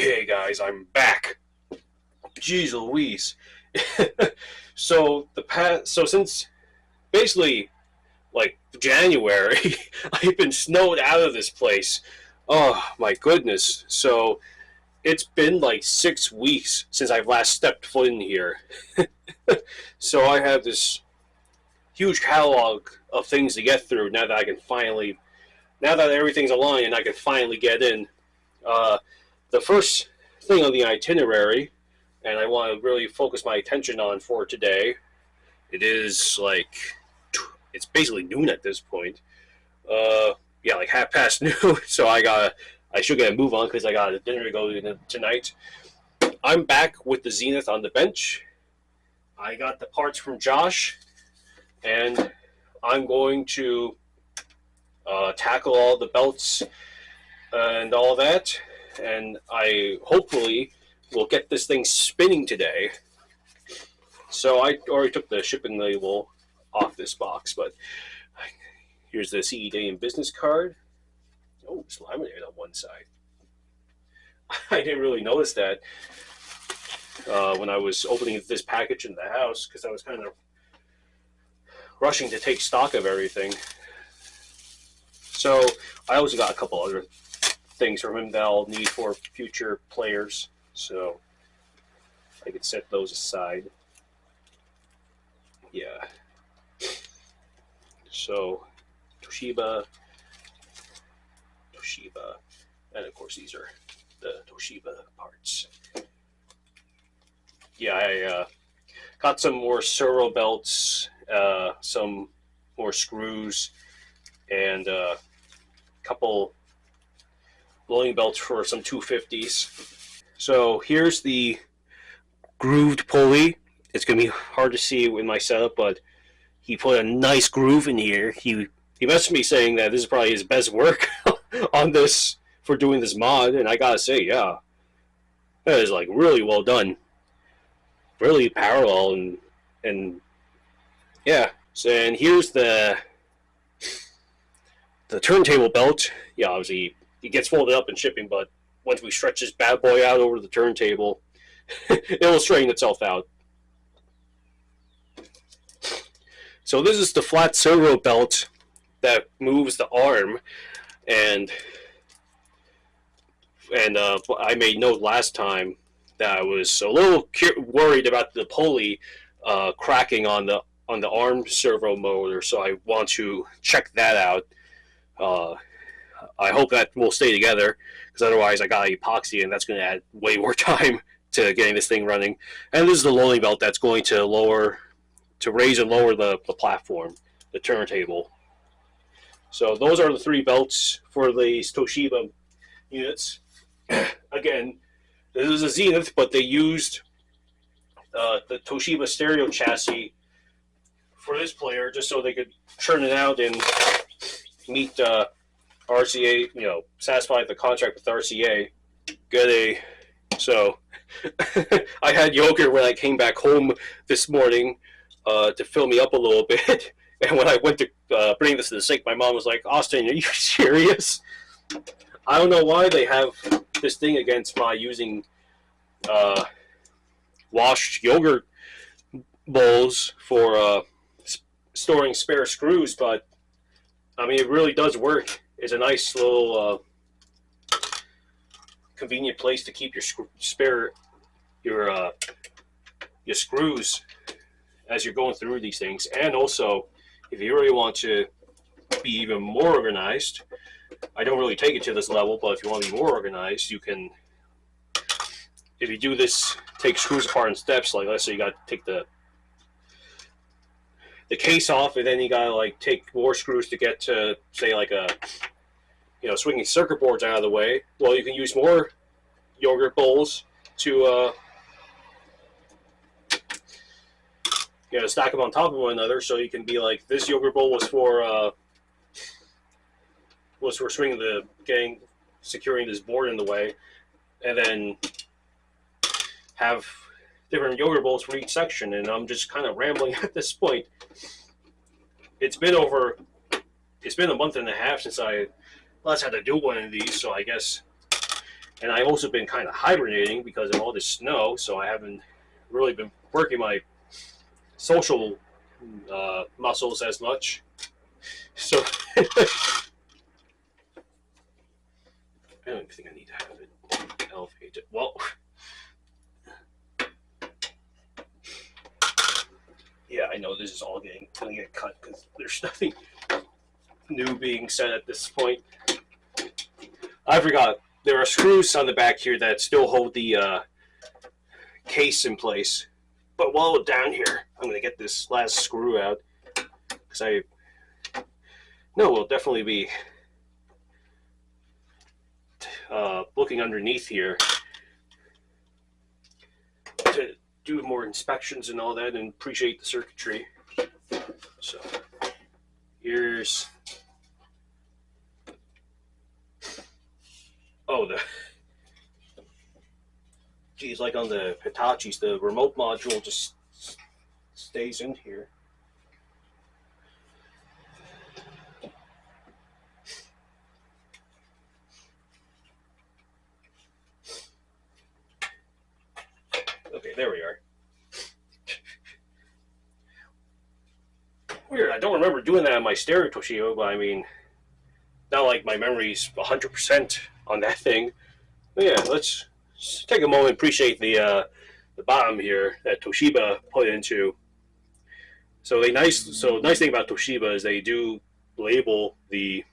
Okay, guys, I'm back. Jeez Louise. So since basically like January, I've been snowed out of this place. Oh my goodness. So it's been like 6 weeks since I've last stepped foot in here. So I have this huge catalog of things to get through now that everything's aligned and I can finally get in. The first thing on the itinerary, and I want to really focus my attention on for today, it's basically noon at this point. Yeah, like half past noon. So I should get a move on because I got a dinner to go to tonight. I'm back with the Zenith on the bench. I got the parts from Josh, and I'm going to tackle all the belts and all that, and I hopefully will get this thing spinning today. So I already took the shipping label off this box, but here's the CED and business card. Oh, it's laminated on one side. I didn't really notice that when I was opening this package in the house because I was kind of rushing to take stock of everything. So I also got a couple other things from him that I'll need for future players, so I could set those aside. Yeah. So Toshiba, and of course these are the Toshiba parts. Yeah, I got some more servo belts, some more screws, and a couple rolling belts for some 250s. So here's the grooved pulley. It's going to be hard to see in my setup, but he put a nice groove in here. He messaged me saying that this is probably his best work on this for doing this mod, and I gotta say, yeah, that is like really well done, really parallel, and yeah. So, and here's the turntable belt. Yeah, obviously it gets folded up in shipping, but once we stretch this bad boy out over the turntable, it will straighten itself out. So this is the flat servo belt that moves the arm, and I made note last time that I was a little worried about the pulley cracking on the arm servo motor, so I want to check that out. I hope that will stay together, because otherwise I got epoxy, and that's going to add way more time to getting this thing running. And this is the rolling belt that's going to raise and lower the platform, the turntable. So those are the three belts for these Toshiba units. Again, this is a Zenith, but they used the Toshiba stereo chassis for this player just so they could churn it out and meet RCA, satisfy the contract with RCA. So I had yogurt when I came back home this morning to fill me up a little bit. And when I went to bring this to the sink, my mom was like, "Austin, are you serious?" I don't know why they have this thing against my using washed yogurt bowls for storing spare screws, but I mean, it really does work. It's a nice little convenient place to keep your screws as you're going through these things. And also, if you really want to be even more organized, I don't really take it to this level, but if you want to be more organized, you can, if you do this, take screws apart in steps. Like, let's say you got to take the case off, and then you got to like take more screws to get to, say, like a, swinging circuit boards out of the way. Well, you can use more yogurt bowls to stack them on top of one another, so you can be like, this yogurt bowl was for securing this board in the way, and then have different yogurt bowls for each section. And I'm just kind of rambling at this point. It's been a month and a half since I last had to do one of these, so I guess And I've also been kind of hibernating because of all this snow, so I haven't really been working my social muscles as much. So I don't think I need to have it elevated. Well, yeah, I know this is all gonna get cut because there's nothing new being said at this point. I forgot there are screws on the back here that still hold the case in place. But while down here, I'm gonna get this last screw out because I know we'll definitely be looking underneath here to do more inspections and all that and appreciate the circuitry. So here's geez, like on the Hitachis, the remote module just stays in here. Okay, there we are. Weird, I don't remember doing that on my stereo Toshiba, but I mean, not like my memory's 100% on that thing. But yeah, let's take a moment and appreciate the bottom here that Toshiba put into. So nice thing about Toshiba is they do label the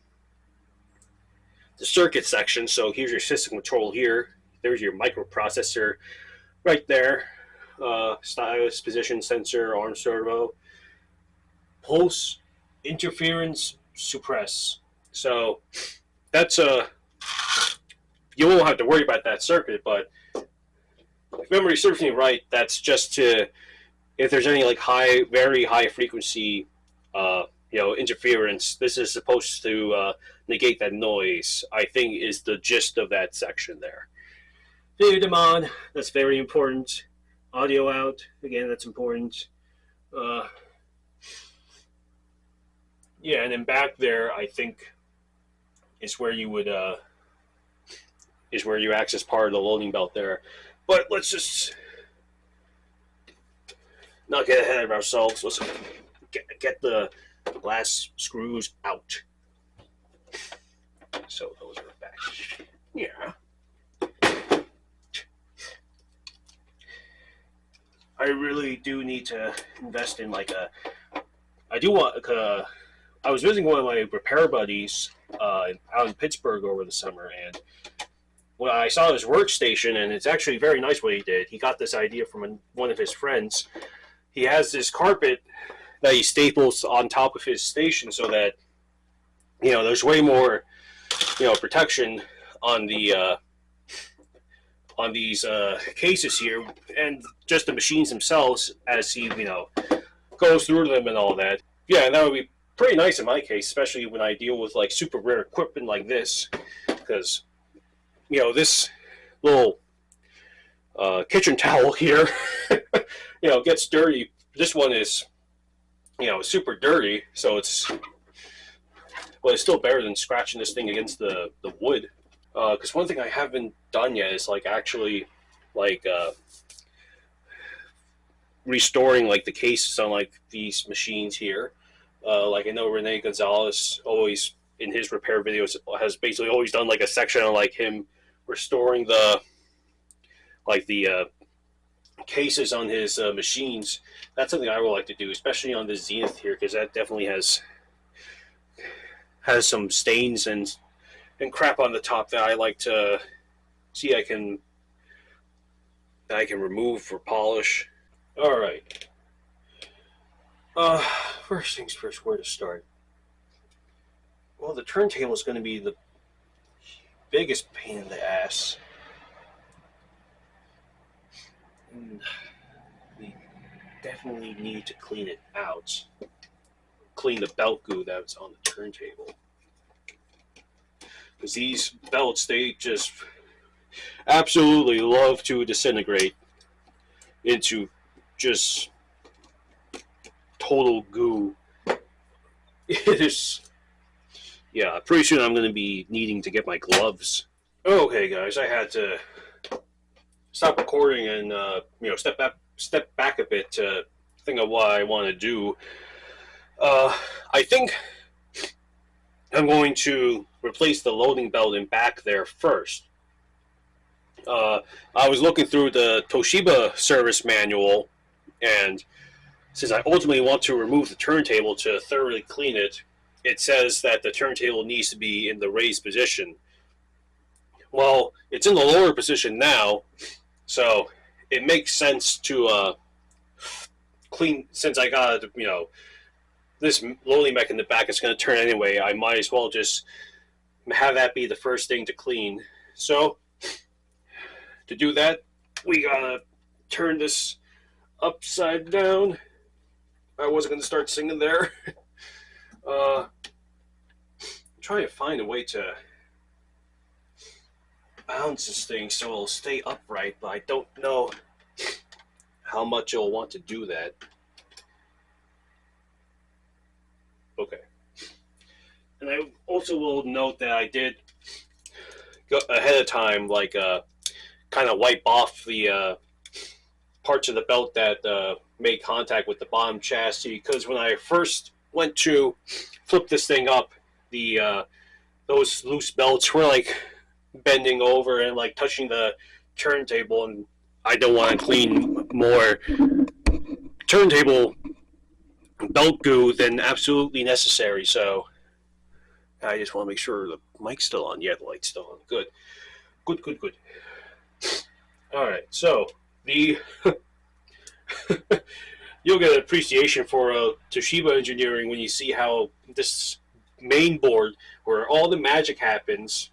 circuit section. So here's your system control here. There's your microprocessor right there. Stylus, position sensor, arm servo, pulse, interference, suppress. So that's you won't have to worry about that circuit, but if memory serves me right, that's just to if there's any like very high frequency interference, this is supposed to negate that noise. I think is the gist of that section there. Video them on, that's very important. Audio out, again, that's important. Yeah, and then back there, I think is where you would is where you access part of the loading belt there. But let's just not get ahead of ourselves. Let's get the glass screws out. So those are back. Yeah. I really do need to invest in like a. I do want. I was visiting one of my repair buddies out in Pittsburgh over the summer, and when I saw his workstation, and it's actually very nice what he did. He got this idea from one of his friends. He has this carpet that he staples on top of his station so that there's way more protection on the on these cases here, and just the machines themselves as he goes through them and all that. Yeah, and that would be pretty nice in my case, especially when I deal with like super rare equipment like this, because this little kitchen towel here gets dirty. This one is super dirty, so it's still better than scratching this thing against the wood. Because one thing I haven't done yet is like actually like restoring like the cases on like these machines here. Like I know Rene Gonzalez always in his repair videos has basically always done like a section on like him restoring the cases on his machines. That's something I would like to do, especially on the Zenith here, because that definitely has some stains and crap on the top that I like to see I can remove for polish. All right. First things first, where to start? Well, the turntable is going to be the biggest pain in the ass. And we definitely need to clean it out. Clean the belt goo that's on the turntable. Because these belts, they just absolutely love to disintegrate into just total goo. It is, yeah, pretty soon I'm going to be needing to get my gloves. Okay, guys, I had to stop recording and step back a bit to think of what I want to do. I think I'm going to replace the loading belt in back there first. I was looking through the Toshiba service manual, and since I ultimately want to remove the turntable to thoroughly clean it, it says that the turntable needs to be in the raised position. Well, it's in the lower position now, so it makes sense to clean. Since I got this loading mech in the back is going to turn anyway, I might as well just have that be the first thing to clean. So to do that, we gotta turn this upside down. I wasn't going to start singing there. I'm trying to find a way to balance this thing so it'll stay upright, but I don't know how much it'll want to do that. Okay. And I also will note that I did go ahead of time, kind of wipe off the parts of the belt that made contact with the bottom chassis, because when I first went to flip this thing up, those loose belts were like bending over and like touching the turntable, and I don't want to clean more turntable belt goo than absolutely necessary. So I just want to make sure the mic's still on. Yeah, the light's still on. Good. All right, so the you'll get an appreciation for Toshiba engineering when you see how this main board, where all the magic happens,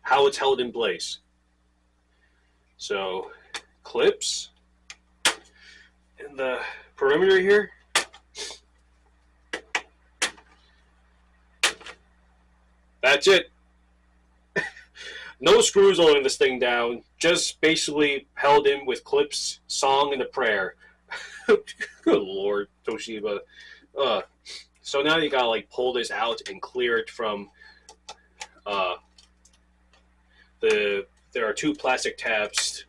how it's held in place. So clips in the perimeter here. That's it. No screws holding this thing down, just basically held in with clips, song, and a prayer. Good lord, Toshiba. So now you gotta like pull this out and clear it from there are two plastic tabs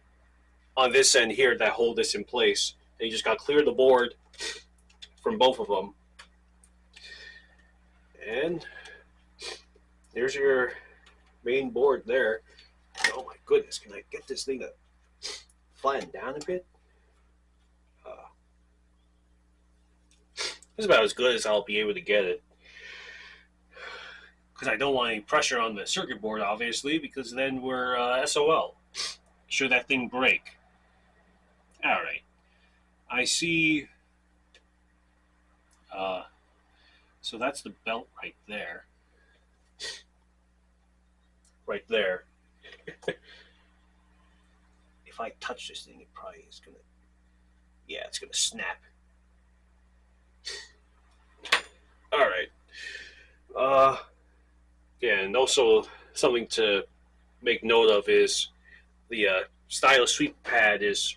on this end here that hold this in place. And you just gotta clear the board from both of them. And there's your main board there. Oh my goodness, can I get this thing to flatten down a bit? It's about as good as I'll be able to get it. Because I don't want any pressure on the circuit board, obviously, because then we're SOL. Should that thing break. Alright. I see... so that's the belt right there. Right there. If I touch this thing, it probably is gonna... Yeah, it's gonna snap. Alright. Yeah, and also something to make note of is the stylus sweep pad is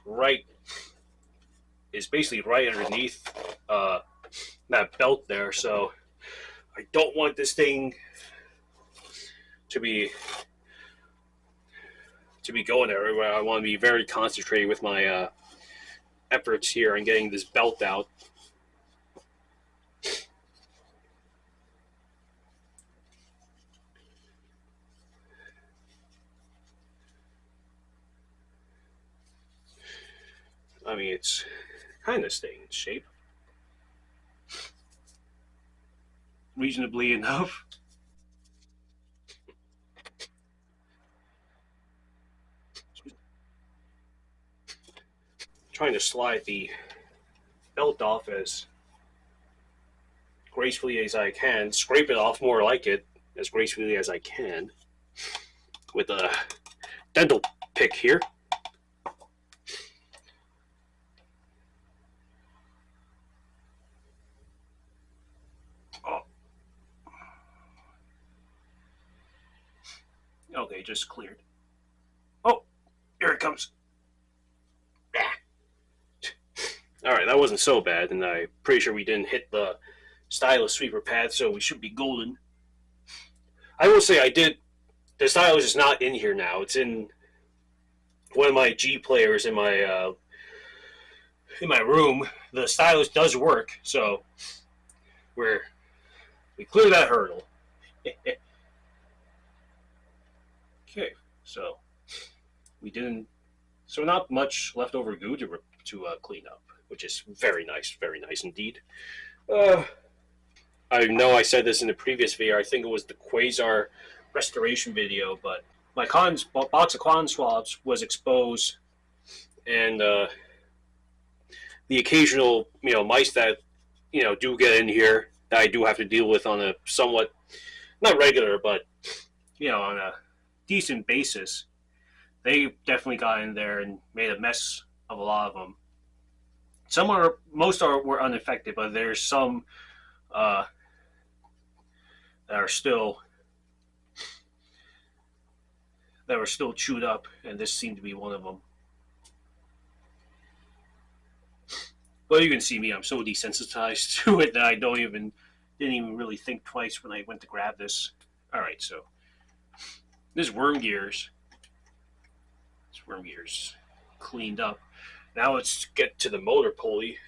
basically right underneath that belt there, so I don't want this thing to be going everywhere. I want to be very concentrated with my efforts here on getting this belt out. I mean, it's kind of staying in shape. Reasonably enough. Trying to slide the belt off as gracefully as I can. Scrape it off more like it, as gracefully as I can. With a dental pick here. Okay, just cleared. Oh, here it comes. Alright, that wasn't so bad, and I'm pretty sure we didn't hit the stylus sweeper pad, so we should be golden. I will say I did The stylus is not in here now. It's in one of my G players in my room. The stylus does work, so we clear that hurdle. Okay, so we didn't. So not much leftover goo to clean up, which is very nice indeed. I know I said this in the previous video. I think it was the Quasar restoration video, but my box of cotton swabs was exposed, and the occasional mice that do get in here that I do have to deal with on a somewhat not regular but on a decent basis. They definitely got in there and made a mess of a lot of them. Most were unaffected, but there's some that were still chewed up, and this seemed to be one of them. But you can see me; I'm so desensitized to it that I didn't even really think twice when I went to grab this. All right, so this worm gears cleaned up. Now let's get to the motor pulley.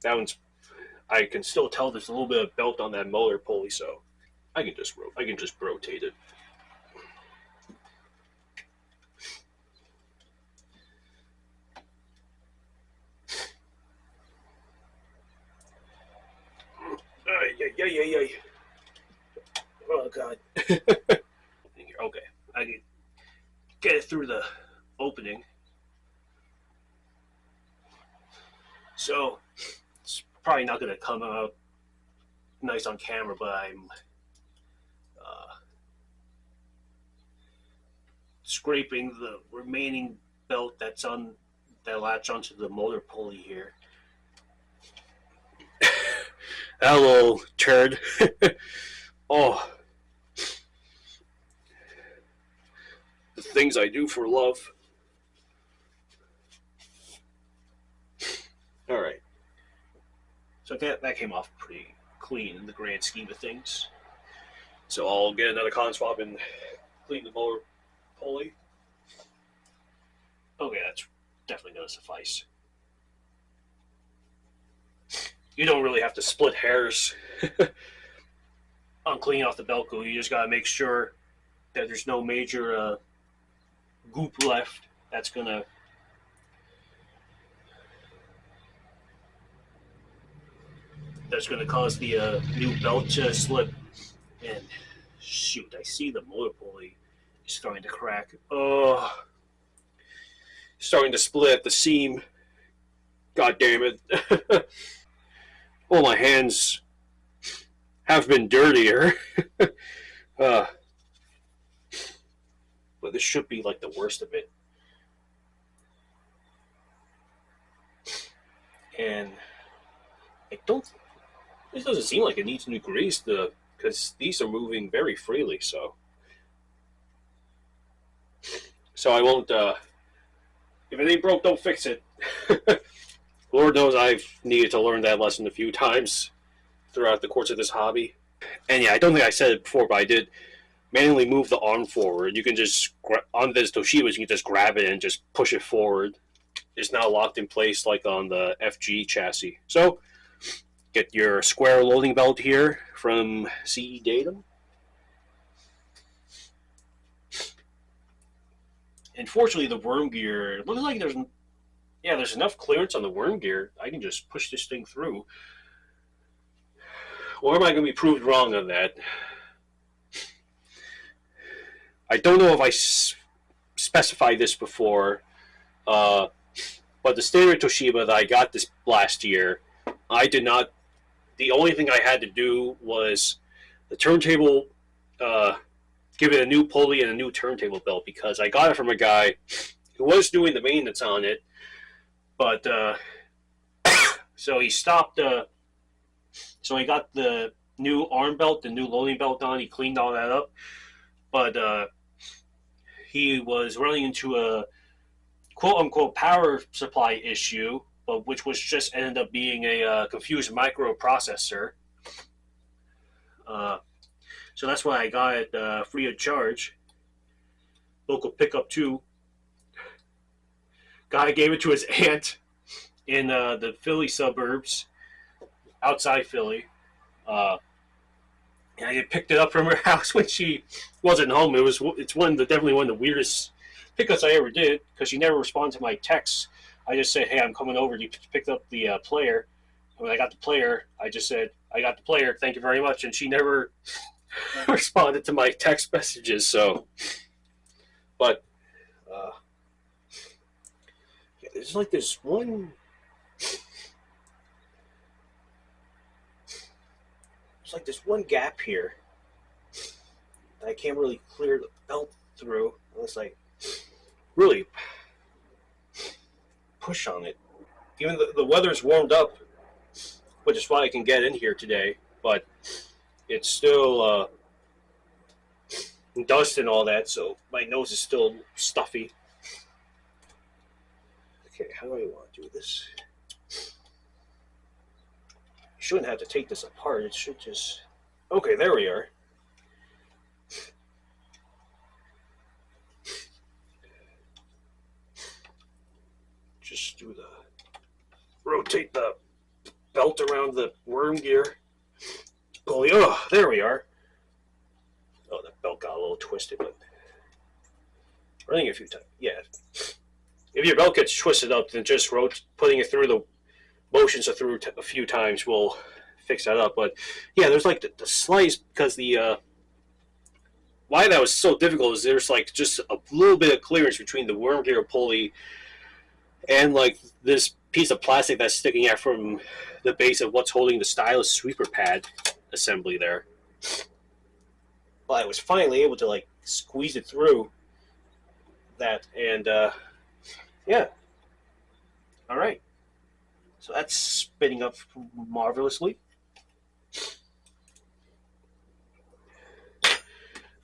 That one's, I can still tell there's a little bit of belt on that motor pulley, so I can just rotate it. Oh god. Okay, I can get it through the opening. So it's probably not going to come out nice on camera, but I'm scraping the remaining belt that latch onto the motor pulley here. That little turd. Oh, the things I do for love. All right. So that came off pretty clean in the grand scheme of things. So I'll get another cotton swab and clean the motor pulley. Okay, that's definitely going to suffice. You don't really have to split hairs on cleaning off the belt glue. You just got to make sure that there's no major goop left that's going to cause the new belt to slip. And shoot, I see the motor pulley is starting to crack. Oh, starting to split at the seam. God damn it. Well, my hands have been dirtier. But this should be like the worst of it. And this doesn't seem like it needs new grease because these are moving very freely, so I won't, if it ain't broke, don't fix it. Lord knows I've needed to learn that lesson a few times throughout the course of this hobby. And yeah, I don't think I said it before, but I did manually move the arm forward. You can just, on this Toshibas, you can just grab it and just push it forward. It's now locked in place like on the FG chassis. So, get your square loading belt here from CE Datum. Unfortunately, the worm gear, it looks like there's enough clearance on the worm gear. I can just push this thing through. Or am I going to be proved wrong on that? I don't know if I specified this before, but the standard Toshiba that I got this last year, I did not. The only thing I had to do was the turntable, give it a new pulley and a new turntable belt, because I got it from a guy who was doing the maintenance on it, but so he stopped. So he got the new arm belt, the new loading belt on. He cleaned all that up, but he was running into a quote-unquote power supply issue, but which was just ended up being a confused microprocessor. So that's why I got it free of charge. Local pickup too. Guy gave it to his aunt in the Philly suburbs, outside Philly. And I picked it up from her house when she wasn't home. It's definitely one of the weirdest pickups I ever did, because she never responded to my texts. I just said, "Hey, I'm coming over." You picked up the player. When I got the player, I just said, "I got the player. Thank you very much." And she never responded to my text messages. So, but yeah, there's like this one. There's like this one gap here that I can't really clear the belt through. Unless I really push on it. Even the weather's warmed up, which is why I can get in here today, but it's still dust and all that, so my nose is still stuffy. Okay, how do I want to do this? You shouldn't have to take this apart. It should just... Okay, there we are. Just do the... Rotate the belt around the worm gear. Pulley. Oh, there we are. Oh, the belt got a little twisted, but running a few times. Yeah. If your belt gets twisted up, then just putting it through the motions through a few times will fix that up. But yeah, there's like the slice, because the why that was so difficult is there's like just a little bit of clearance between the worm gear pulley and like this piece of plastic that's sticking out from the base of what's holding the stylus sweeper pad assembly there. But I was finally able to like squeeze it through that, and yeah. All right. So that's spinning up marvelously.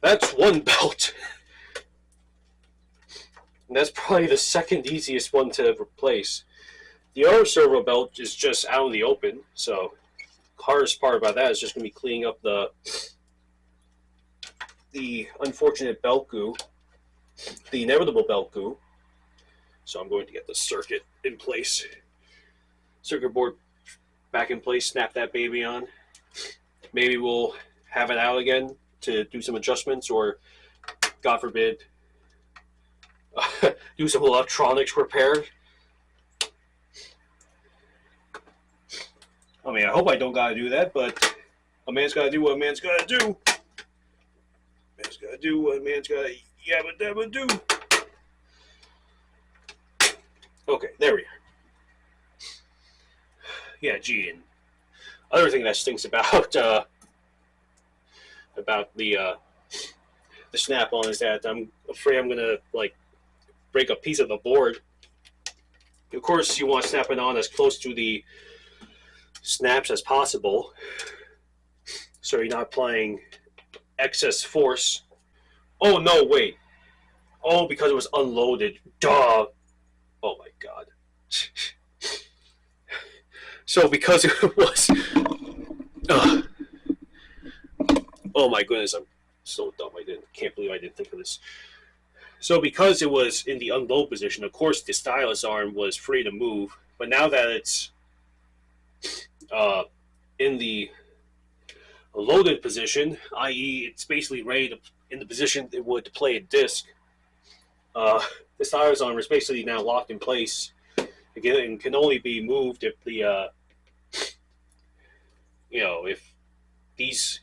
That's one belt. And that's probably the second easiest one to replace. The arm servo belt is just out in the open, so the hardest part about that is just going to be cleaning up the unfortunate belt goo, the inevitable belt goo. So I'm going to get the circuit in place. Circuit board back in place, snap that baby on. Maybe we'll have it out again to do some adjustments, or, God forbid, do some electronics repair. I mean, I hope I don't gotta do that, but a man's gotta do what a man's gotta do. A man's gotta do what a man's gotta yabba dabba do. Okay, there we are. Yeah, gee, and other thing that stinks about the snap-on is that I'm afraid I'm gonna like break a piece of the board. Of course, you want to snap it on as close to the snaps as possible, so you're not applying excess force. Oh no, wait. Oh, because it was unloaded. Duh. Oh my god. So because it was... oh my goodness, I'm so dumb. Can't believe I didn't think of this. So because it was in the unload position, of course the stylus arm was free to move. But now that it's in the loaded position, i.e. it's basically ready to, in the position it would to play a disc, the stylus arm is basically now locked in place again and can only be moved if the if these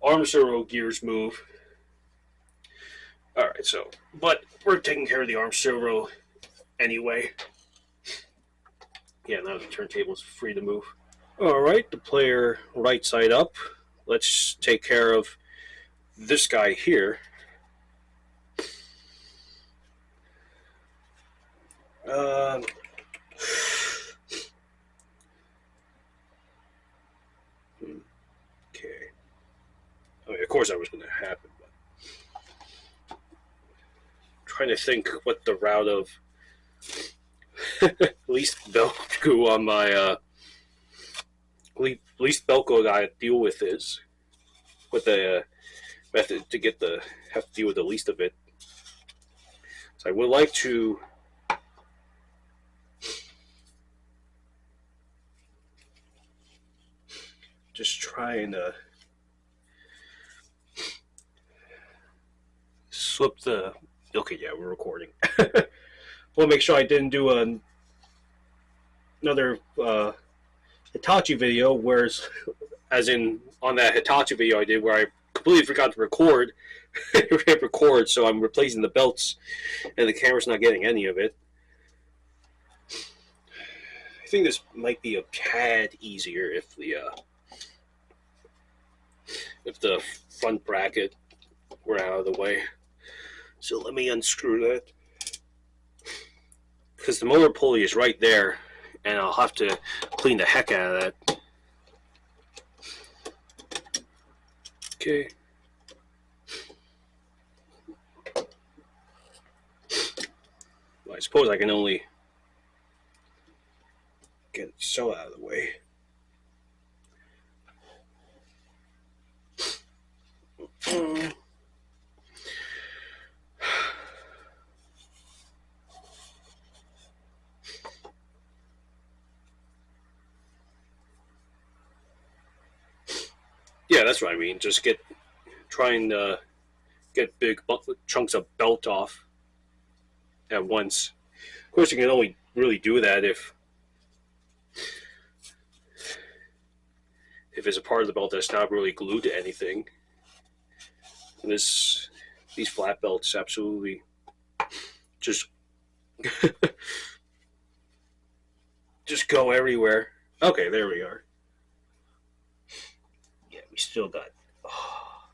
arm servo gears move. Alright, so, but we're taking care of the arm servo anyway. Yeah, now the turntable is free to move. Alright, the player right side up. Let's take care of this guy here. Okay. I mean, of course that was going to happen, but I'm trying to think what the route of least Velcro on my least Velcro I gotta deal with is with the method to get have to deal with the least of it. So I would like to just try and slip the. Okay, yeah, we're recording. We'll make sure I didn't do another Hitachi video, whereas, as in on that Hitachi video I did, where I completely forgot to record. Record, so I'm replacing the belts, and the camera's not getting any of it. I think this might be a tad easier if the front bracket were out of the way. So let me unscrew that, because the motor pulley is right there, and I'll have to clean the heck out of that. Okay. Well, I suppose I can only get it so out of the way. Yeah, that's what I mean. Just try and get big chunks of belt off at once. Of course, you can only really do that if it's a part of the belt that's not really glued to anything. And these flat belts absolutely just just go everywhere. Okay, there we are. Yeah, we still got. Oh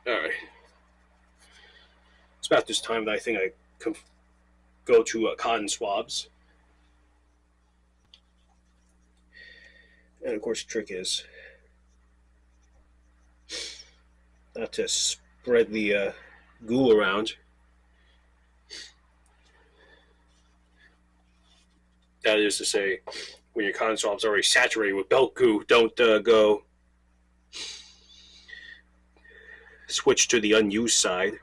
man! All right. It's about this time that I think I can go to cotton swabs. And of course, the trick is not to spread the goo around. That is to say, when your cotton swab's already saturated with belt goo, don't go switch to the unused side.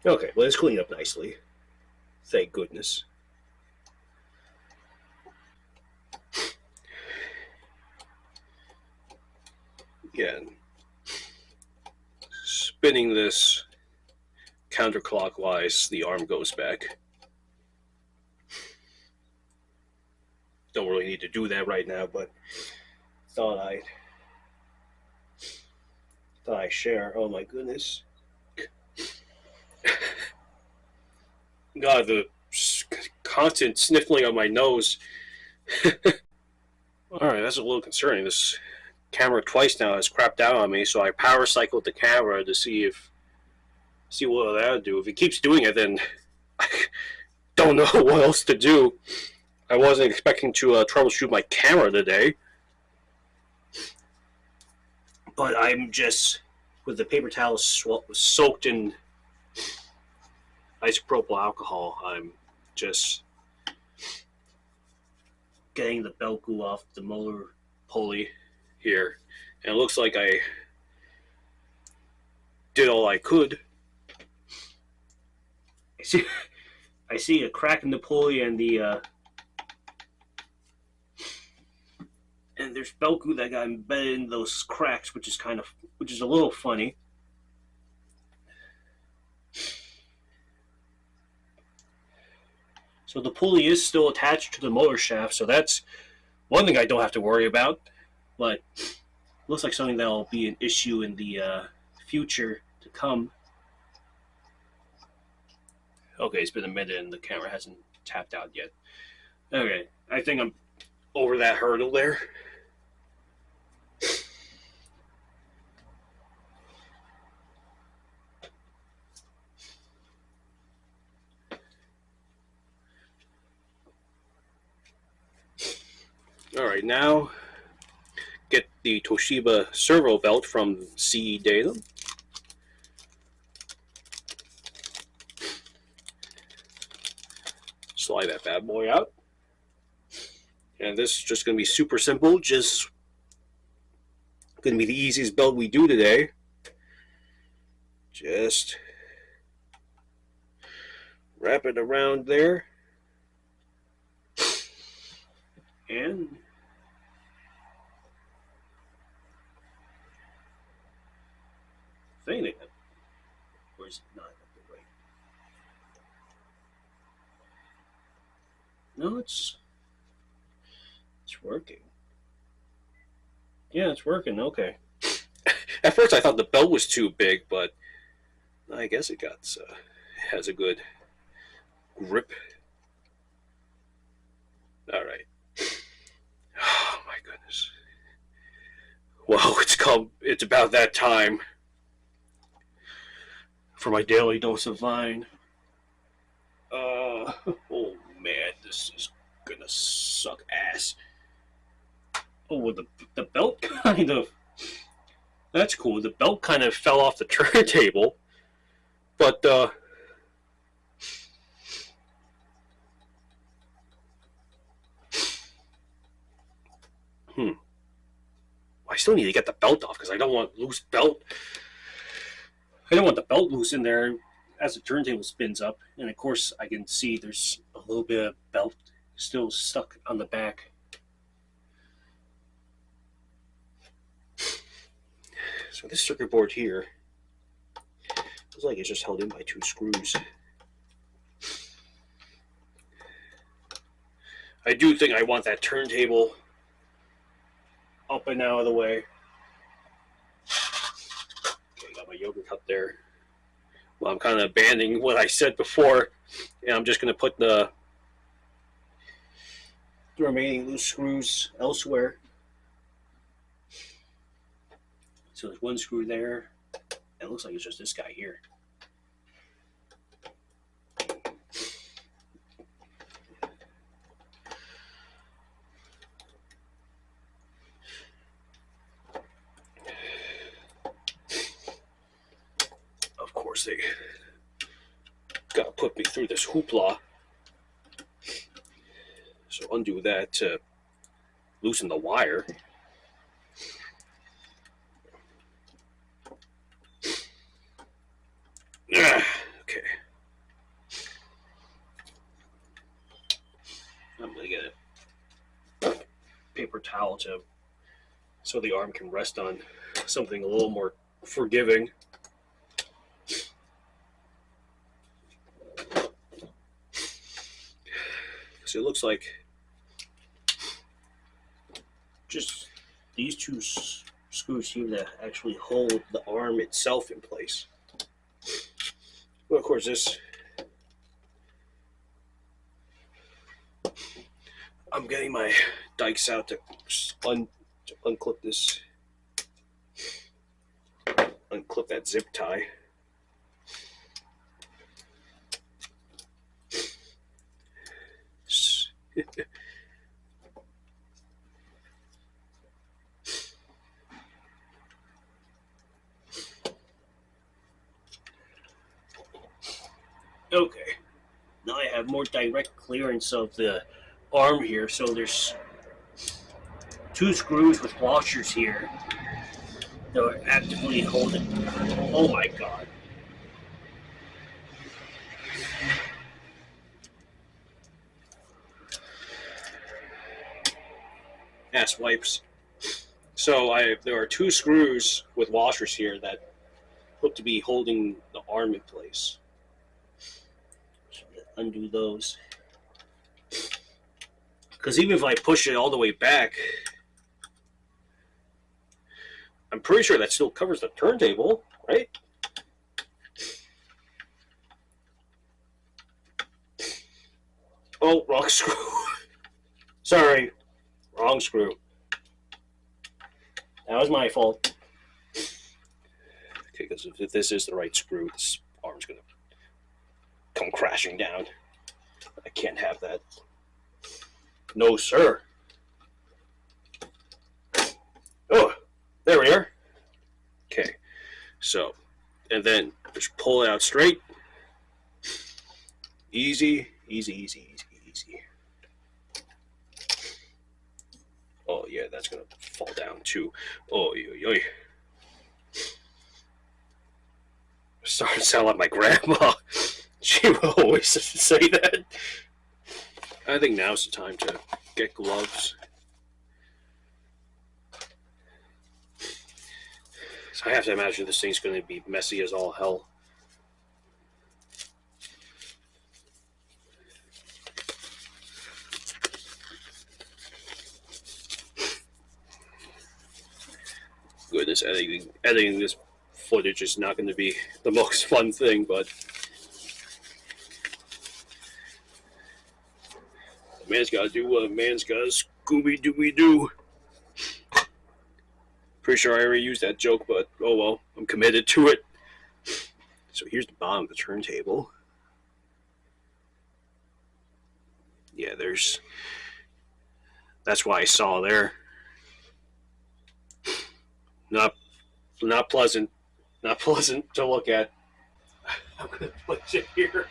Okay, well, let's clean up nicely. Thank goodness. Again, spinning this counterclockwise, the arm goes back. Don't really need to do that right now, but thought I'd share. Oh my goodness. God, the constant sniffling on my nose. Alright, that's a little concerning. This camera twice now has crapped out on me, so I power cycled the camera to see what that'll do. If it keeps doing it, then I don't know what else to do. I wasn't expecting to troubleshoot my camera today, but I'm just, with the paper towel soaked in isopropyl alcohol, I'm just getting the belt glue off the motor pulley here, and it looks like I did all I could. I see a crack in the pulley, and and there's belt glue that got embedded in those cracks, which is a little funny. So the pulley is still attached to the motor shaft, so that's one thing I don't have to worry about. But it looks like something that will be an issue in the future to come. Okay, it's been a minute and the camera hasn't tapped out yet. Okay, I think I'm over that hurdle there. Alright, now get the Toshiba servo belt from CE Data. Slide that bad boy out. And this is just going to be super simple, just going to be the easiest belt we do today. Just wrap it around there. And fading it. Or is it not the way? No, it's working. Yeah, it's working. Okay. At first, I thought the belt was too big, but I guess it has a good grip. All right. Oh my goodness. Well, it's about that time for my daily dose of Vine. Oh man, this is gonna suck ass. Oh, the belt kind of. That's cool. The belt kind of fell off the turntable, but I still need to get the belt off because I don't want loose belt. I don't want the belt loose in there as the turntable spins up. And of course, I can see there's a little bit of belt still stuck on the back. So this circuit board here looks like it's just held in by 2 screws. I do think I want that turntable up and out of the way. Okay, got my yogurt cup there. Well, I'm kind of abandoning what I said before, and I'm just going to put the remaining loose screws elsewhere. So there's 1 screw there. It looks like it's just this guy here. Of course, they gotta put me through this hoopla. So undo that to loosen the wire. Okay. I'm gonna get a paper towel so the arm can rest on something a little more forgiving. So it looks like just these 2 screws here that actually hold the arm itself in place. Well, of course, this I'm getting my dikes out to unclip this, unclip that zip tie. Okay, now I have more direct clearance of the arm here, so there's 2 screws with washers here that are actively holding. Oh my god. Ass wipes. So there are 2 screws with washers here that look to be holding the arm in place. So undo those. Because even if I push it all the way back, I'm pretty sure that still covers the turntable, right? Oh, wrong screw. Sorry, wrong screw. That was my fault. Okay, because if this is the right screw, this arm's going to come crashing down. I can't have that. No, sir. Oh, there we are. Okay, so, and then just pull it out straight. Easy, easy, easy, easy, easy. Oh yeah, that's gonna fall down too. Oh yo. Starting to sound like my grandma. She would always say that. I think now's the time to get gloves. So I have to imagine this thing's going to be messy as all hell. Goodness, editing this footage is not going to be the most fun thing, but a man's got to do what a man's got to Scooby-Dooby-Doo. Pretty sure I already used that joke, but oh well, I'm committed to it. So here's the bottom of the turntable. Yeah, that's why I saw there. Not pleasant. Not pleasant to look at. I'm going to place it here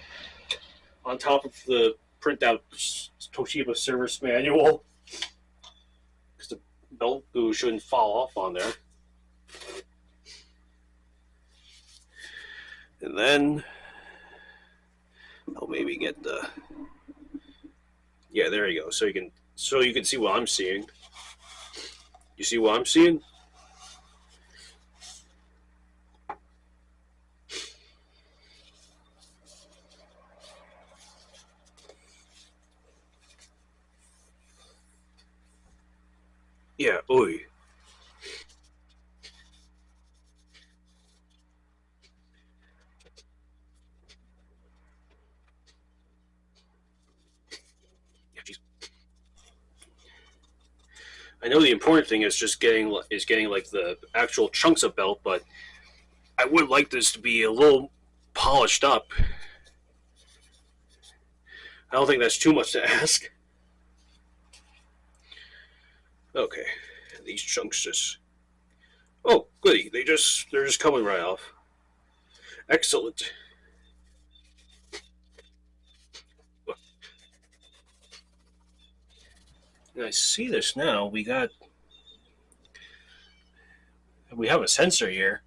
on top of the printout Toshiba service manual because the belt glue shouldn't fall off on there. And then I'll maybe get the, yeah, there you go. So you can see what I'm seeing. You see what I'm seeing? Yeah, oy. Yeah, geez. I know the important thing is just getting like the actual chunks of belt, but I would like this to be a little polished up. I don't think that's too much to ask. Okay, these chunks just, oh goody, they're just coming right off. Excellent. And I see this now. We have a sensor here.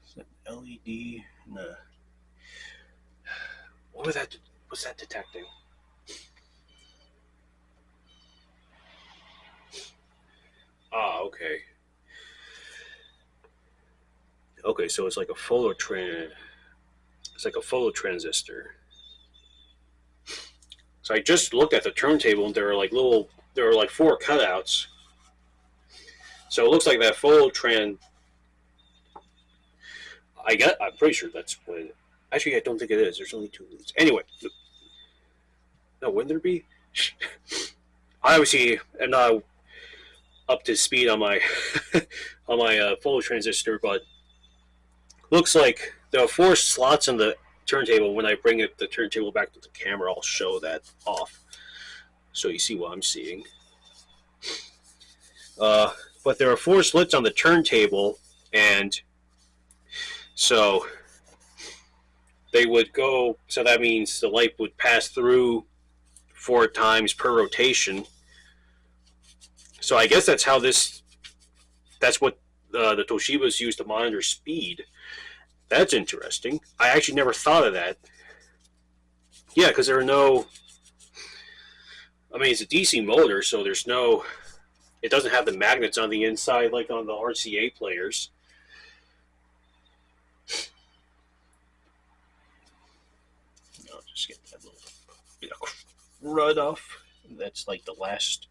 Is that LED? No. What's that detecting? Ah, okay. Okay, so it's like a phototransistor. So I just looked at the turntable and there were like 4 cutouts. So it looks like that phototran. I'm pretty sure that's what it, actually I don't think it is. There's only 2 leads. Anyway. No, wouldn't there be? I obviously am not up to speed on my on my phototransistor, but looks like there are 4 slots in the turntable. When I bring the turntable back to the camera, I'll show that off so you see what I'm seeing. But there are 4 slits on the turntable, and so they would go, so that means the light would pass through 4 times per rotation. So I guess that's what the Toshibas use to monitor speed. That's interesting. I actually never thought of that. Yeah, because there are no, I mean, it's a DC motor, so it doesn't have the magnets on the inside like on the RCA players. I'll just get that little bit of crud off. That's like the last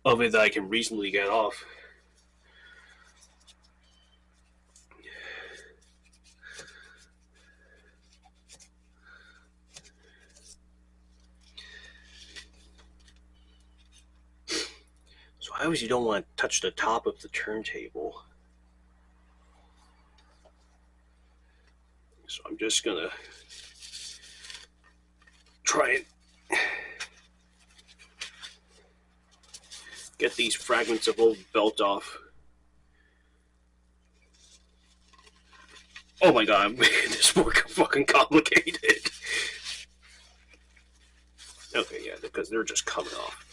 of it that I can reasonably get off. So I obviously don't want to touch the top of the turntable. So I'm just gonna try and get these fragments of old belt off. Oh my god, I'm making this more fucking complicated. Okay, yeah, because they're just coming off.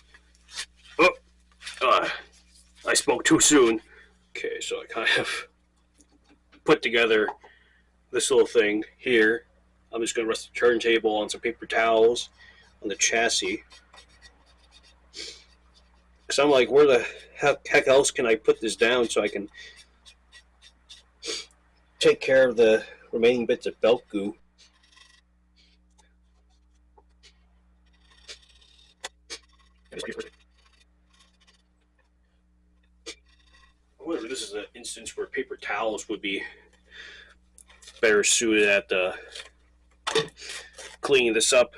I spoke too soon. Okay, so I kind of put together this little thing here. I'm just going to rest the turntable on some paper towels on the chassis. Because I'm like, where the heck else can I put this down so I can take care of the remaining bits of belt goo? I wonder if this is an instance where paper towels would be better suited at cleaning this up.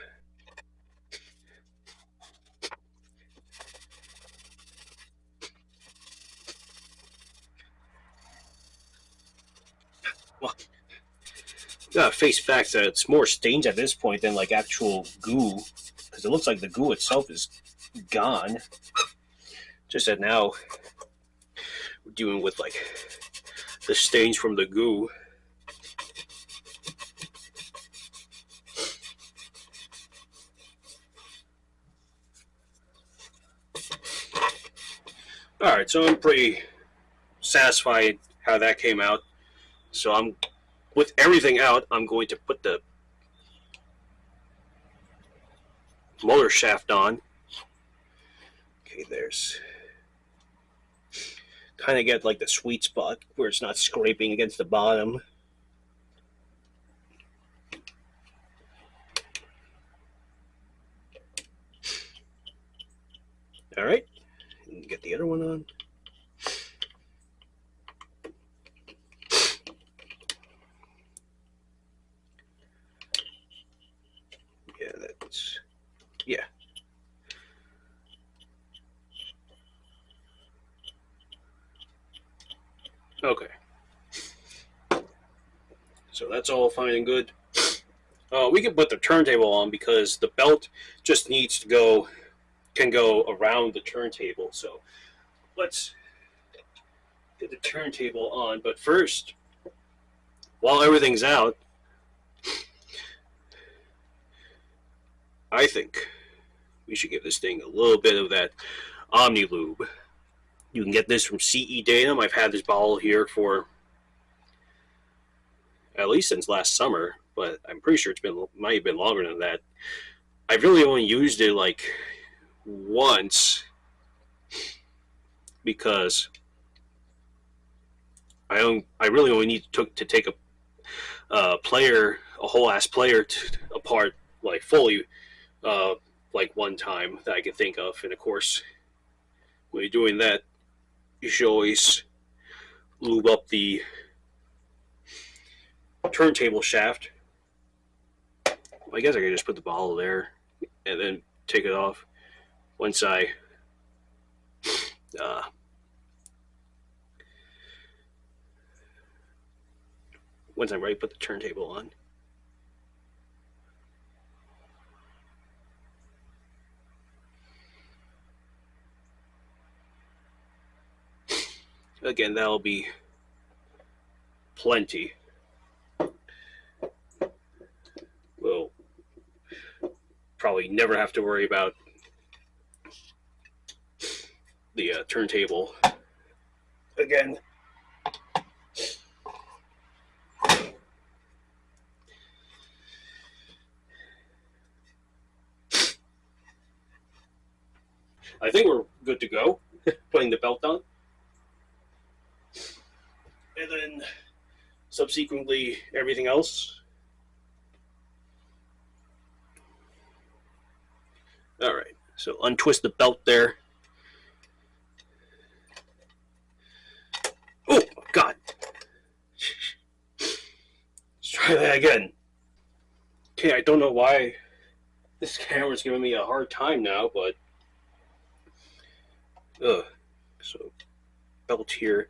Well, gotta face facts that it's more stains at this point than like actual goo, because it looks like the goo itself is gone. Just that now we're dealing with like the stains from the goo. Alright, so I'm pretty satisfied how that came out. So I'm, with everything out, I'm going to put the motor shaft on. Okay, there's kind of get like the sweet spot where it's not scraping against the bottom. Alright, get the other one on. Yeah, that's, yeah. Okay. So that's all fine and good. We can put the turntable on because the belt just needs to go, can go around the turntable. So let's get the turntable on. But first, while everything's out, I think we should give this thing a little bit of that Omni Lube. You can get this from CE Datum. I've had this bottle here for at least since last summer, but I'm pretty sure might have been longer than that. I've really only used it like once because I really only need to take a whole ass player apart like fully, like one time that I can think of. And of course, when you're doing that, you should always lube up the turntable shaft. I guess I could just put the bottle there and then take it off once I'm ready to put the turntable on. Again, that'll be plenty. We'll probably never have to worry about the turntable again. I think we're good to go. Putting the belt on. And then subsequently everything else. Alright, so untwist the belt there. Oh, God. Let's try that again. Okay, I don't know why this camera's giving me a hard time now, but so belt here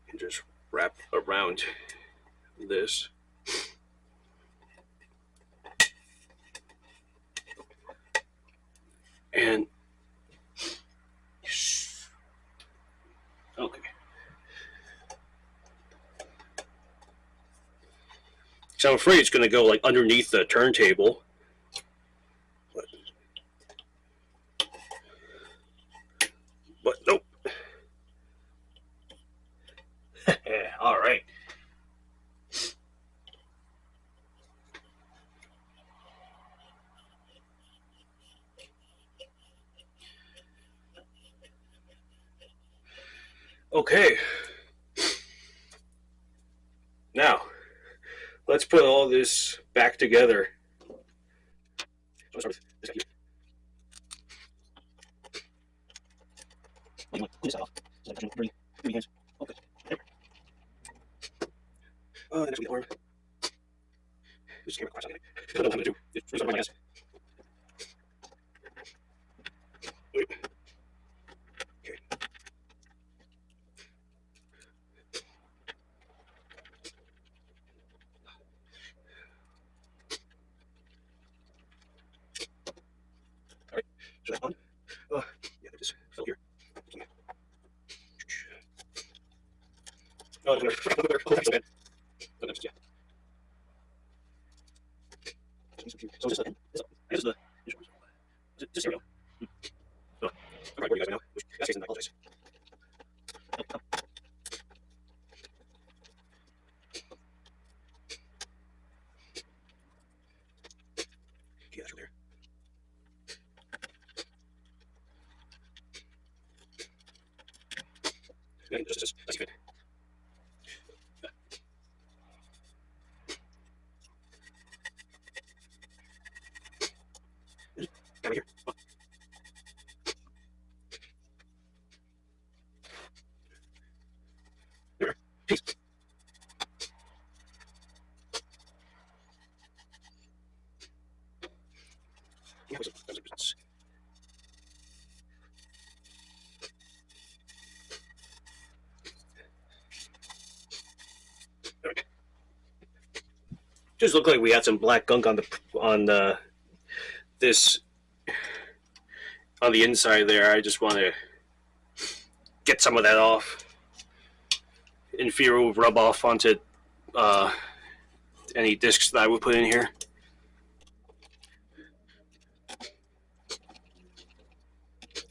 and just wrap around this. And okay. So I'm afraid it's going to go like underneath the turntable. But nope. Okay, now let's put all this back together. So let's start with this guy here. You want to clean this out off. So I'm dirty hands. Okay. There. Next we get arm. This camera crash. I don't know what I'm gonna do. It's really my ass. Wait. Okay. All right. So that's on. Yeah, this fell here. Oh, I'm gonna hold that so bad. Oh, that's, yeah. So is this the, this is the, is it just stereo? Oh, I'm right, what do you guys right now? That's Jason, I apologize. Oh, oh. Okay, that's right there. Yeah, just this. Let's see if it. Right here. Oh. There. Peace. Yeah, that was a business. All right. Just looked like we had some black gunk on the this on the inside there. I just want to get some of that off. In fear it will rub off onto any discs that I would put in here.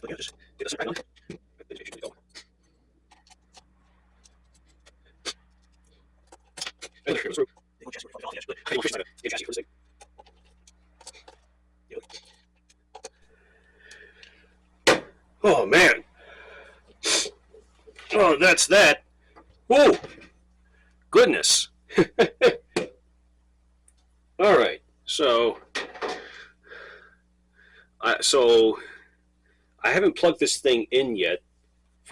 Okay, just get this right on. Oh man. Oh, that's that. Whoa. Goodness. All right. So I haven't plugged this thing in yet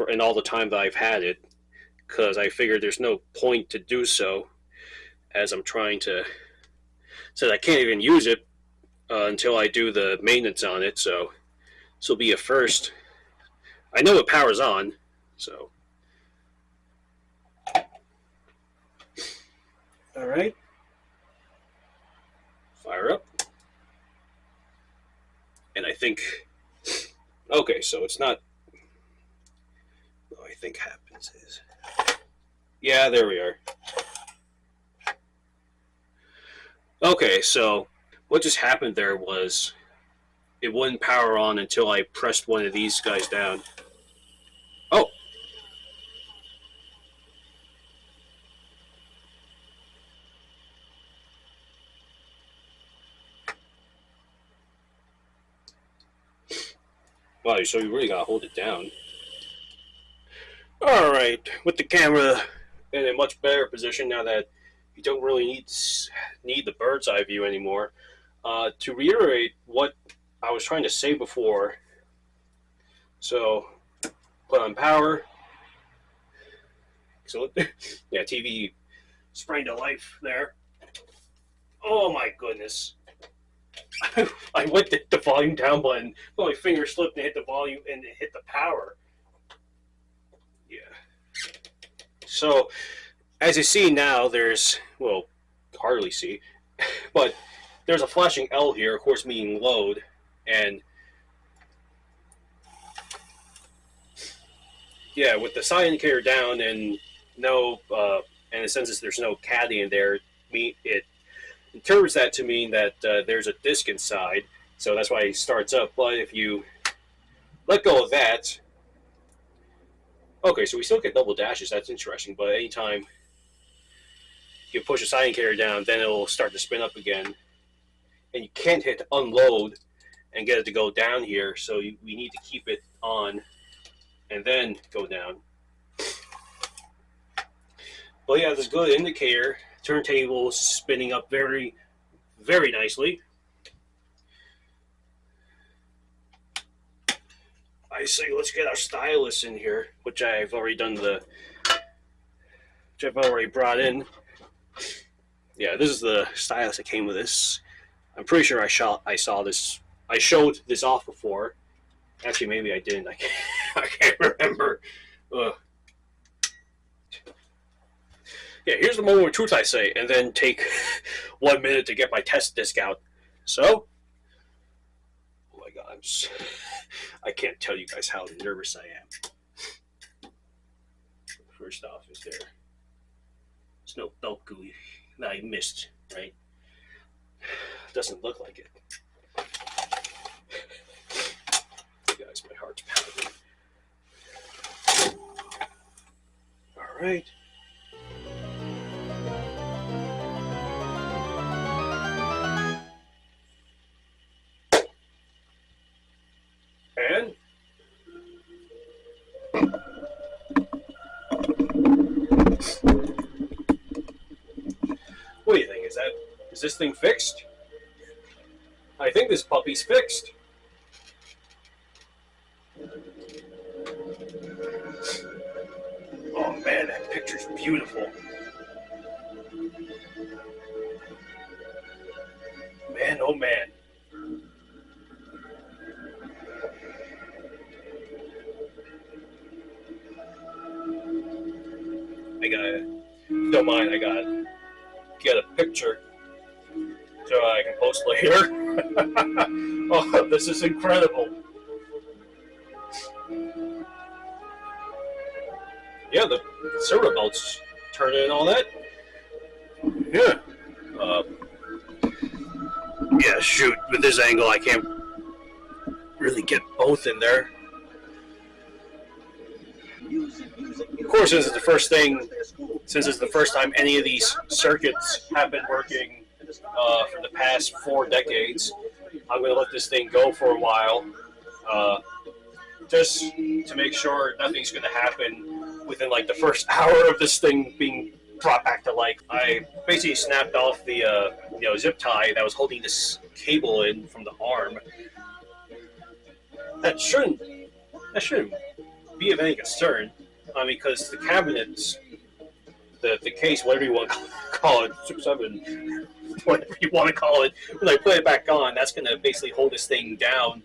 in all the time that I've had it, because I figured there's no point to do so, as I'm trying to. So I can't even use it until I do the maintenance on it. So this will be a first. I know it powers on, so. All right. Fire up. And I think, okay, so it's not, what I think happens is, yeah, there we are. Okay, so what just happened there was it wouldn't power on until I pressed one of these guys down. Oh. Wow, so you really gotta hold it down. Alright, with the camera in a much better position now that you don't really need the bird's eye view anymore. To reiterate what I was trying to say before, so put on power. So yeah, TV sprang to life there. Oh my goodness. I went to hit the volume down button, but my finger slipped and hit the volume and hit the power. Yeah. So, as you see now, there's, well, hardly see, but there's a flashing L here, of course, meaning load, and yeah, with the side indicator down and no, and since there's no caddy in there, it interprets that to mean that there's a disc inside, so that's why it starts up. But if you let go of that, okay, so we still get double dashes. That's interesting. But anytime you push the side indicator down, then it'll start to spin up again, and you can't hit unload and get it to go down here. So we need to keep it on and then go down. But yeah, this is a good indicator. Turntable spinning up very, very nicely. I say let's get our stylus in here, which I've already brought in. Yeah, this is the stylus that came with this. I'm pretty sure I saw this. I showed this off before. Actually, maybe I didn't. I can't remember. Yeah, here's the moment of truth, I say, and then take 1 minute to get my test disc out. So, oh my god, I can't tell you guys how nervous I am. First off, there's no belt gooey that I missed, right? Doesn't look like it. Guys, my heart's pounding. All right. And what do you think? Is this thing fixed? I think this puppy's fixed. Oh man, that picture's beautiful. Man, oh man. Don't mind, I gotta get a picture so I can post later. Oh, this is incredible. Yeah, the servo belts turn in and all that. Yeah. Yeah, shoot, with this angle I can't really get both in there. Of course, since it's the first time any of these circuits have been working for the past 4 decades, I'm going to let this thing go for a while, just to make sure nothing's going to happen within like the first hour of this thing being brought back to life. I basically snapped off the zip tie that was holding this cable in from the arm. That shouldn't be of any concern. I mean, because the cabinets, the case, whatever you want to call it, 6-7, whatever you want to call it, when I put it back on, that's going to basically hold this thing down.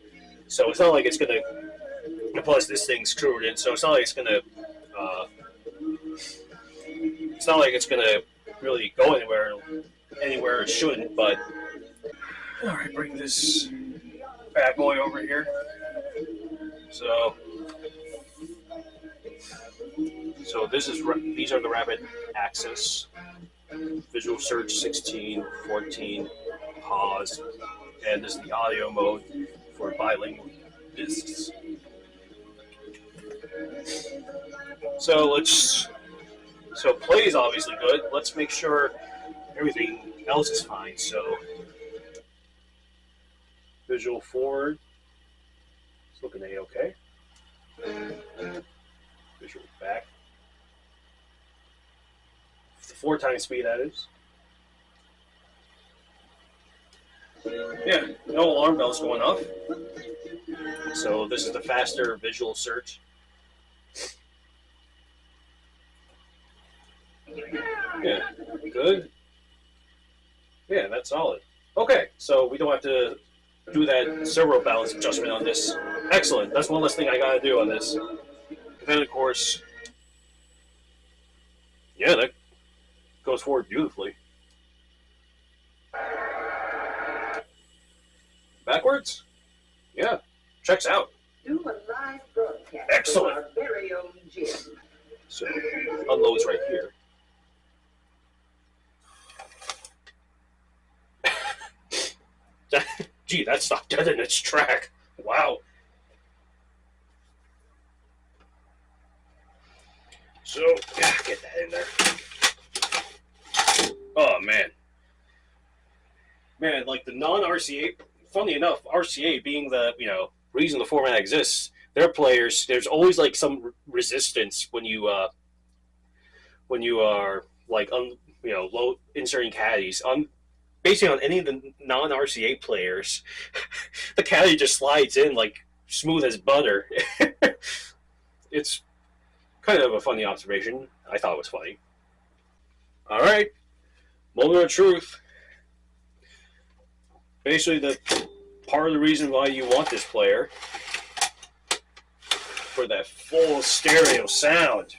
So it's not like it's going to, plus this thing's screwed in, so it's not like it's going to, really go anywhere it shouldn't, but. Alright, bring this bad boy over here. So these are the rapid access, visual search 16, 14, pause, and this is the audio mode for bilingual discs. So play is obviously good. Let's make sure everything else is fine. So visual forward, it's looking A-okay. Visual back. 4 times speed, that is. Yeah, no alarm bells going off. So this is the faster visual search. Yeah, good. Yeah, that's solid. Okay, so we don't have to do that servo balance adjustment on this. Excellent. That's one less thing I gotta do on this. And then, of course, yeah, that goes forward beautifully. Backwards? Yeah, checks out. Do a live broadcast. Excellent. Our very own gym. So, unloads right here. Gee, that stopped dead in its track. Wow. So, yeah, get that in there. Oh, man. Man, like the non-RCA, funny enough, RCA being the, reason the format exists, their players, there's always like some resistance when you when you are like low inserting caddies on basically on any of the non-RCA players, the caddy just slides in like smooth as butter. It's kind of a funny observation. I thought it was funny. All right, moment of truth. Basically, the part of the reason why you want this player for that full stereo sound.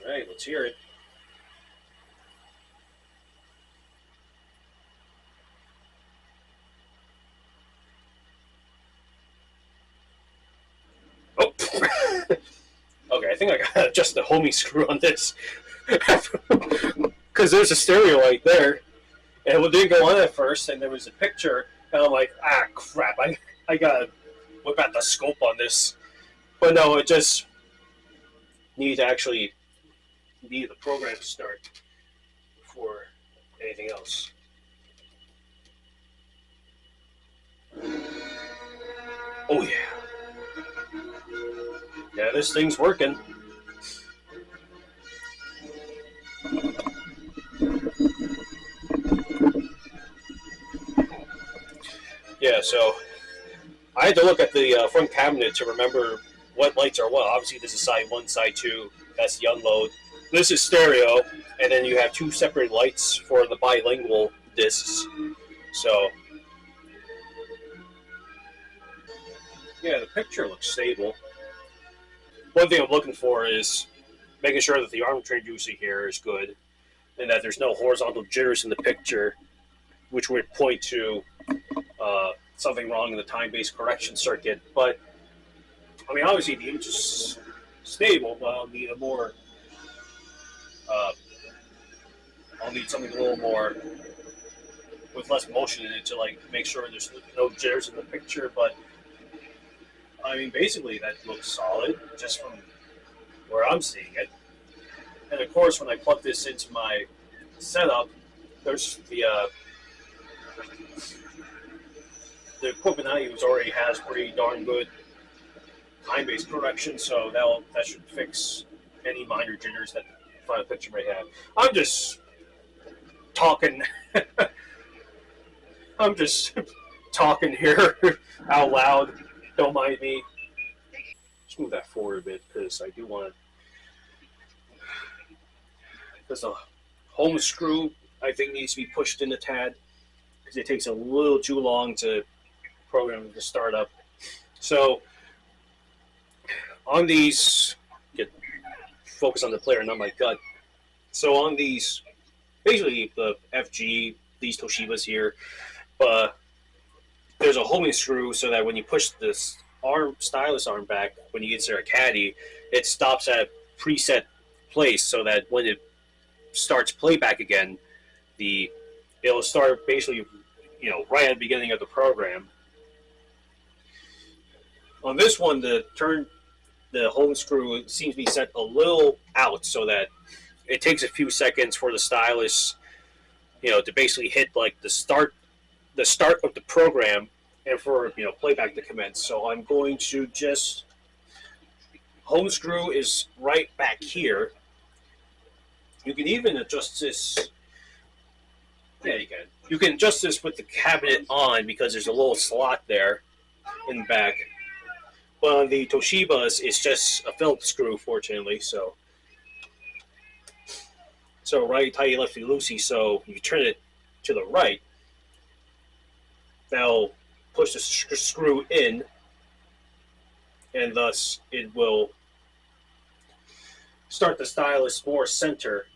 All right, let's hear it. Oh, okay. I think I got to adjust the homing screw on this because there's a stereo right there, and it didn't go on at first, and there was a picture, and I'm like, ah, crap! I gotta whip out the scope on this, but no, it just need the program to start before anything else. Oh yeah. Yeah, this thing's working. Yeah, so I had to look at the front cabinet to remember what lights are what. Obviously, this is side 1, side 2. That's the unload. This is stereo, and then you have 2 separate lights for the bilingual discs. So, yeah, the picture looks stable. One thing I'm looking for is making sure that the arm transducer here is good, and that there's no horizontal jitters in the picture, which would point to something wrong in the time-based correction circuit. But I mean, obviously the image is stable, but I'll need I'll need something a little more with less motion in it to like make sure there's no jitters in the picture. But I mean, basically that looks solid just from where I'm seeing it. And of course, when I plug this into my setup, there's the equipment I use already has pretty darn good time-based correction, so that should fix any minor jitters that the final picture may have. I'm just talking. I'm just talking here out loud. Don't mind me. Let's move that forward a bit because I do want to. Because the home screw I think needs to be pushed in a tad because it takes a little too long to program to start up. So on these, focus on the player, not my gut. So on these, basically the FG, these Toshibas here, there's a homing screw so that when you push this stylus arm back, when you insert a caddy, it stops at preset place so that when it starts playback again, it'll start basically, right at the beginning of the program. On this one, the home screw seems to be set a little out so that it takes a few seconds for the stylus, to basically hit like the start of the program and for playback to commence. So I'm going to just home screw is right back here. You can even adjust this. Yeah, you can. You can adjust this with the cabinet on because there's a little slot there in the back. But on the Toshibas, it's just a Phillips screw, fortunately. So right, tighty, lefty, loosey. So you turn it to the right, that'll push the screw in, and thus it will start the stylus more center.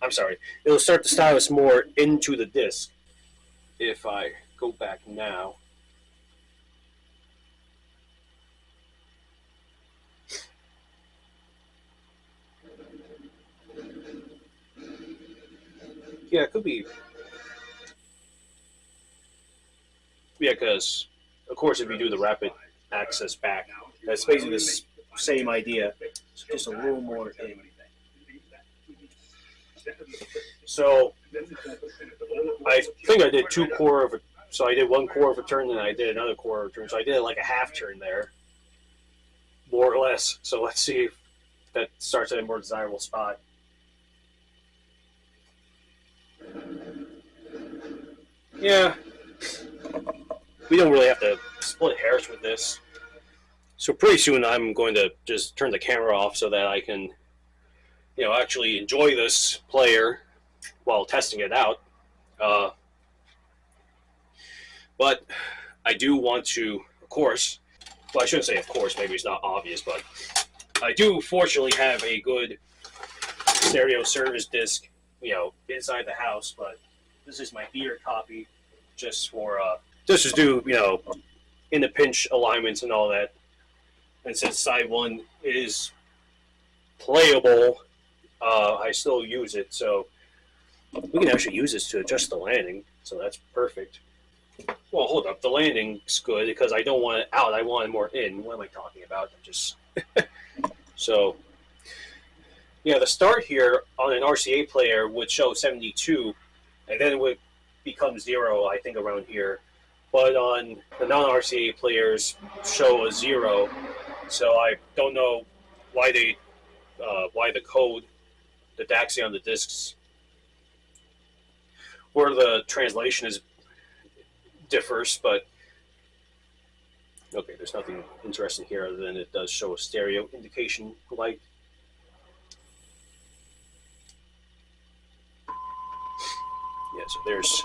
I'm sorry, it'll start the stylus more into the disc. If I go back now. Yeah, it could be. Yeah, because, of course, if you do the rapid access back, that's basically the same idea, just a little more in. So, I think I did 2 core of a, so I did 1 core of a turn, and I did another core of a turn, so I did like a half turn there, more or less. So let's see that starts at a more desirable spot. Yeah, we don't really have to split hairs with this. So pretty soon I'm going to just turn the camera off so that I can, actually enjoy this player while testing it out. But I do want to, of course, well, I shouldn't say of course, maybe it's not obvious, but I do fortunately have a good stereo service disc, inside the house, but this is my beater copy just to do, in the pinch alignments and all that. And since side one is playable, I still use it, so we can actually use this to adjust the landing, so that's perfect. Well, hold up, the landing's good because I don't want it out, I want it more in. What am I talking about? So, yeah, the start here on an RCA player would show 72, and then it would become 0, I think, around here. But on the non-RCA players show a 0, so I don't know why the code, the DAXI on the discs, or the translation differs, but okay, there's nothing interesting here other than it does show a stereo indication light. Yeah, so there's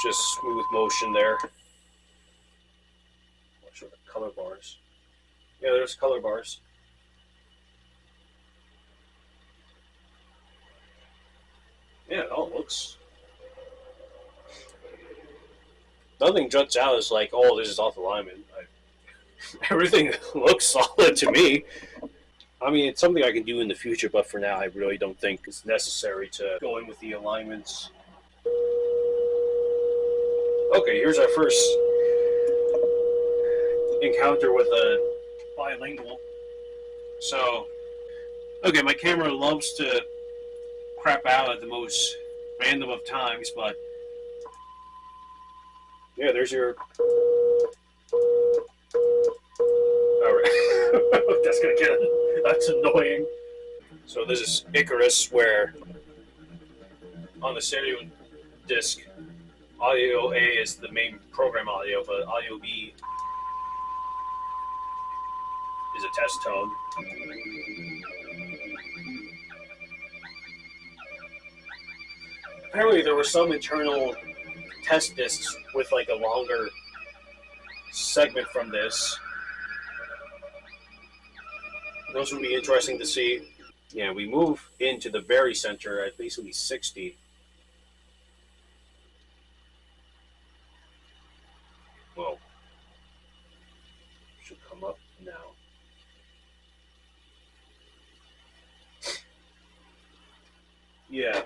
just smooth motion there. Not sure the color bars. Yeah, there's color bars. Yeah, it all looks. Nothing juts out as like, oh, this is off alignment. Everything looks solid to me. I mean, it's something I can do in the future, but for now, I really don't think it's necessary to go in with the alignments. Okay, here's our first encounter with a bilingual. So, okay, my camera loves to crap out at the most random of times, but yeah, there's your. Alright. That's annoying. So this is Icarus, where on the stereo disc, audio A is the main program audio, but audio B is a test tone. Apparently there were some internal test discs with like a longer segment from this. Those would be interesting to see. Yeah, we move into the very center at basically 60. Well, should come up now. Yeah,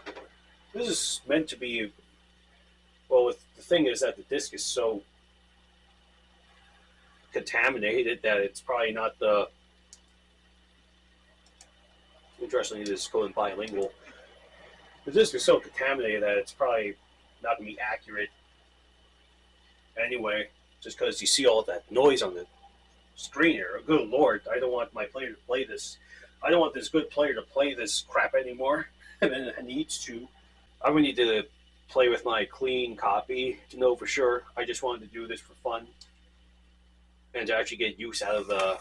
this is meant to be. Well, the thing is that the disc is so contaminated that it's probably not the. Interestingly, this is called bilingual. The disc is so contaminated that it's probably not going to be accurate anyway, just because you see all that noise on the screen here. Good Lord, I don't want my player to play this. I don't want this good player to play this crap anymore, and then it needs to. I would need to play with my clean copy to know for sure. I just wanted to do this for fun and to actually get use out of the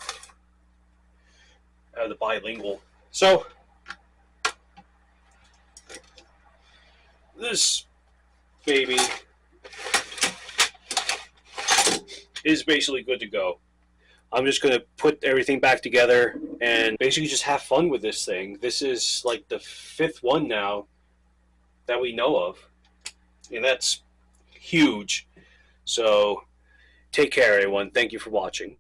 bilingual. So, this baby is basically good to go. I'm just going to put everything back together and basically just have fun with this thing. This is like the 5th one now that we know of, and that's huge. So, take care, everyone. Thank you for watching.